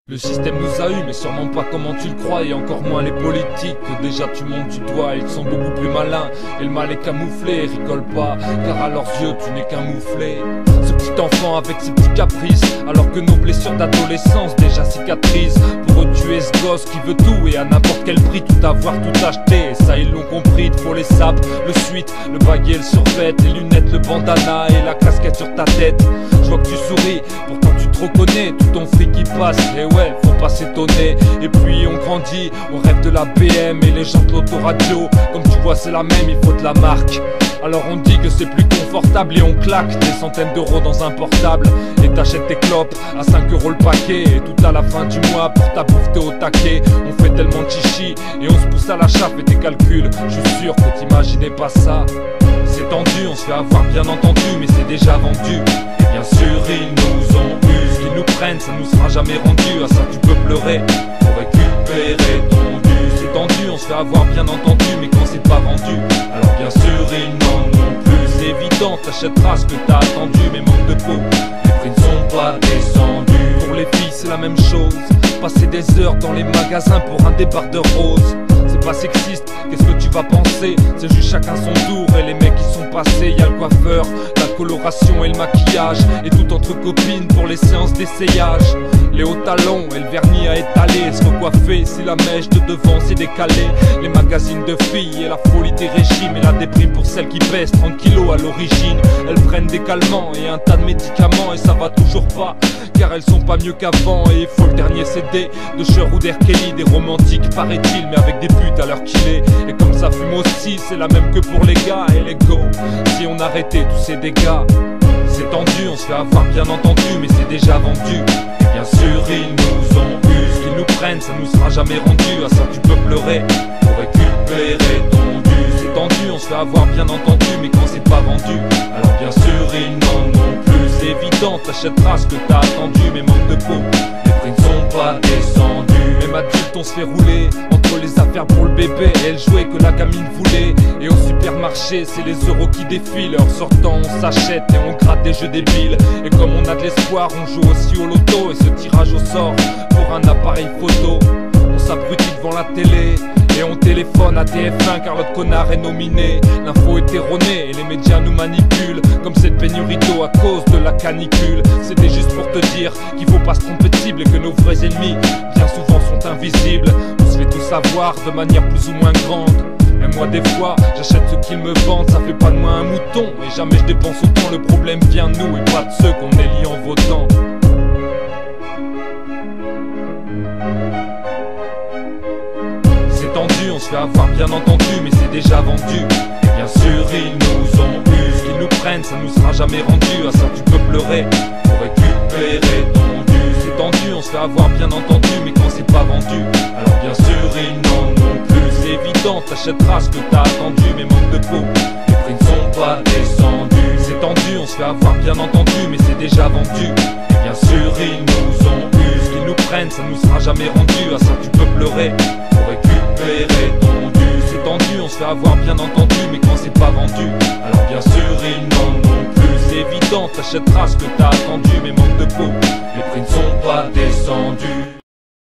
Le système nous a eu, mais sûrement pas comment tu le crois, et encore moins les politiques, que déjà tu montes du doigt. Ils sont beaucoup plus malins, et le mal est camouflé. Rigole pas, car à leurs yeux tu n'es qu'un mouflé. Ce petit enfant avec ses petits caprices, alors que nos blessures d'adolescence déjà cicatrisent. Pour eux tu es ce gosse qui veut tout, et à n'importe quel prix tout avoir, tout acheter. Et ça ils l'ont compris, trop les sapes, le suite, le baguette, le survêt, les lunettes, le bandana et la casquette sur ta tête. Je vois que tu souris, pourtant tu te reconnais, tout ton fric qui passe, et ouais, faut pas s'étonner. Et puis on grandit, on rêve de la BM et les gens de l'autoradio. Comme tu vois c'est la même, il faut de la marque. Alors on dit que c'est plus confortable et on claque des centaines d'euros dans un portable. Et t'achètes tes clopes à 5 € le paquet. Et tout à la fin du mois pour ta bouffe t'es au taquet. On fait tellement de chichi et on se pousse à la chape. Et tes calculs, je suis sûr que t'imaginais pas ça. C'est tendu, on se fait avoir bien entendu, mais c'est déjà vendu. Et bien sûr ils nous ont eu, ce qu'ils nous prennent ça nous sera jamais rendu. À ça tu peux pleurer pour récupérer ton dû. C'est tendu, on se fait avoir bien entendu, mais quand c'est pas vendu, alors bien sûr ils n'en ont plus. C'est évident, t'achèteras ce que t'as attendu, mais manque de peau, les prix ne sont pas descendus. Pour les filles c'est la même chose, passer des heures dans les magasins pour un débardeur rose. C'est pas sexiste, qu'est-ce que tu vas penser? C'est juste chacun son tour, et les mecs qui sont passés, y'a le coiffeur, la coloration et le maquillage, et tout entre copines pour les séances d'essayage. Les hauts talons et le vernis à étaler, se recoiffer si la mèche de devant s'est décalée. Les magazines de filles et la folie des régimes, et la déprime pour celles qui pèsent 30 kilos à l'origine. Elles prennent des calmants et un tas de médicaments, et ça va toujours pas, car elles sont pas mieux qu'avant. Et il faut le dernier CD de Cher ou d'R. Kelly, des romantiques paraît-il, mais avec des putes à l'heure qu'il est. Et comme ça fume aussi, c'est la même que pour les gars. Et les go, si on arrêtait tous ces dégâts. C'est tendu, on se fait avoir bien entendu, mais c'est déjà vendu. Et bien sûr ils nous ont eu, ce qu'ils nous prennent ça nous sera jamais rendu. À ça tu peux pleurer pour récupérer ton dû. C'est tendu, on se fait avoir bien entendu, mais quand c'est pas vendu, alors bien sûr ils n'en ont plus. C'est évident, t'achèteras ce que t'as attendu, mais manque de peau, les prix ne sont pas descendus. Même adulte on se fait rouler entre les affaires pour le bébé et elle jouait que la gamine voulait. Et au supermarché c'est les euros qui défilent, en sortant on s'achète et on gratte des jeux débiles. Et comme on a de l'espoir on joue aussi au loto, et ce tirage au sort pour un appareil photo. On s'abrutit devant la télé et on téléphone à TF1 car l'autre connard est nominé. L'info est erronée et les médias nous manipulent, comme cette pénurie d'eau à cause de la canicule. C'était juste pour te dire qu'il faut pas se tromper de cible, et que nos vrais ennemis bien souvent sont invisibles. On se fait tout savoir de manière plus ou moins grande. Mais moi des fois j'achète ce qu'ils me vendent, ça fait pas de moi un mouton. Et jamais je dépense autant, le problème vient de nous et pas de ceux qu'on élit en votant. C'est tendu, on se fait avoir bien entendu, mais c'est déjà vendu. Et bien sûr ils nous ont eu, ce qu'ils nous prennent ça nous sera jamais rendu. À ça tu peux pleurer pour récupérer ton dû. C'est tendu, on se fait avoir bien entendu, mais quand c'est pas vendu, alors bien sûr ils n'en ont plus. C'est évident, t'achèteras ce que t'as attendu, mais manque de peau, les prix ne sont pas descendus. C'est tendu, on se fait avoir bien entendu, mais c'est déjà vendu. Et bien sûr ils nous ont eu, ce qu'ils nous prennent ça nous sera jamais rendu. À ça tu peux pleurer pour récupérer ton dû. C'est tendu, on se fait avoir bien entendu, mais quand c'est pas vendu, alors bien sûr ils n'en ont plus. C'est évident, t'achèteras ce que t'as attendu, mais manque de peau, les prix ne sont pas descendus.